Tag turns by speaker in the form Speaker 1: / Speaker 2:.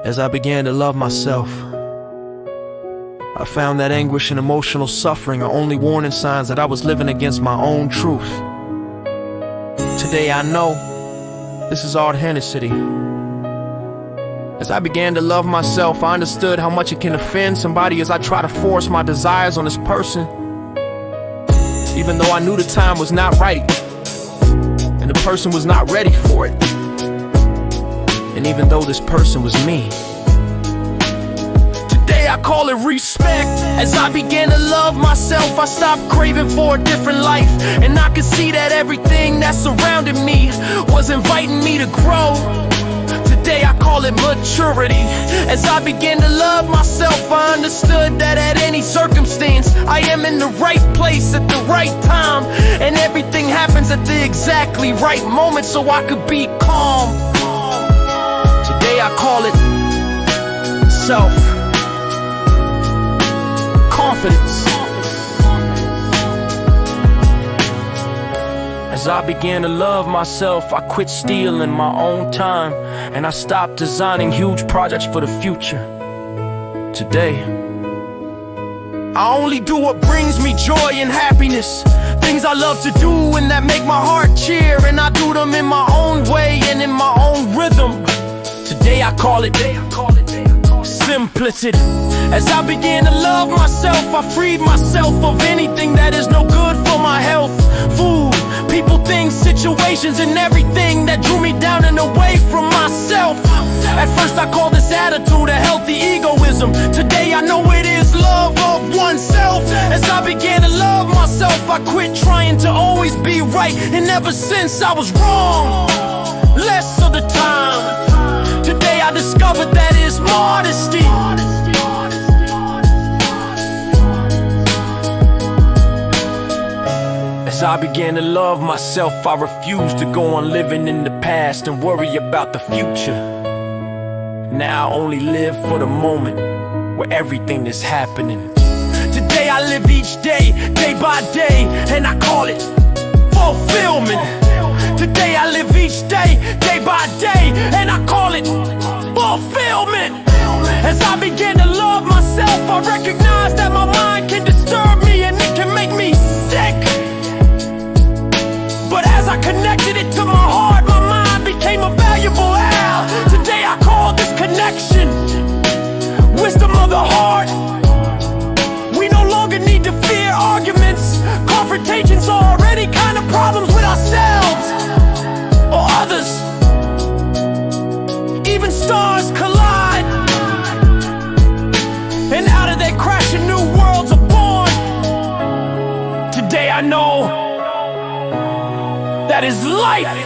Speaker 1: As I began to love myself, I found that anguish and emotional suffering are only warning signs that I was living against my own truth. Today I know this is all Hennessy. As I began to love myself, I understood how much it can offend somebody as I try to force my desires on this person. Even though I knew the time was not right, and the person was not ready for it. And even though this person was me, today I call it respect. As I began to love myself, I stopped craving for a different life, and I could see that everything that surrounded me was inviting me to grow. Today I call it maturity. As I began to love myself, I understood that at any circumstance I am in the right place at the right time, and everything happens at the exactly right moment so I could be calm. Today I call it self-confidence. As I began to love myself, I quit stealing my own time, and I stopped designing huge projects for the future. Today, I only do what brings me joy and happiness, things I love to do and that make my heart cheer, and I do them in my own way and in my own rhythm. Today I call it simplicity. As I began to love myself, I freed myself of anything that is no good for my health. Food, people, things, situations, and everything that drew me down and away from myself. At first I called this attitude a healthy egoism. Today I know it is love of oneself. As I began to love myself, I quit trying to always be right, and ever since I was wrong less of the time. Today I discovered that it's modesty. As I began to love myself, I refused to go on living in the past and worry about the future. Now I only live for the moment where everything is happening. Today I live each day, day by day, and I call it fulfillment. Today I live each day, day by day, and I call it fulfillment. As I begin to love myself, I recognize that my mind can disturb me and it can make me sick. But as I connected it to my heart, my mind became a valuable ally. Today I call this connection wisdom of the heart. We no longer need to fear arguments, confrontations, or any kind of problems with ourselves or others. Even stars collide, and out of that crashing new worlds are born. Today I know that is life.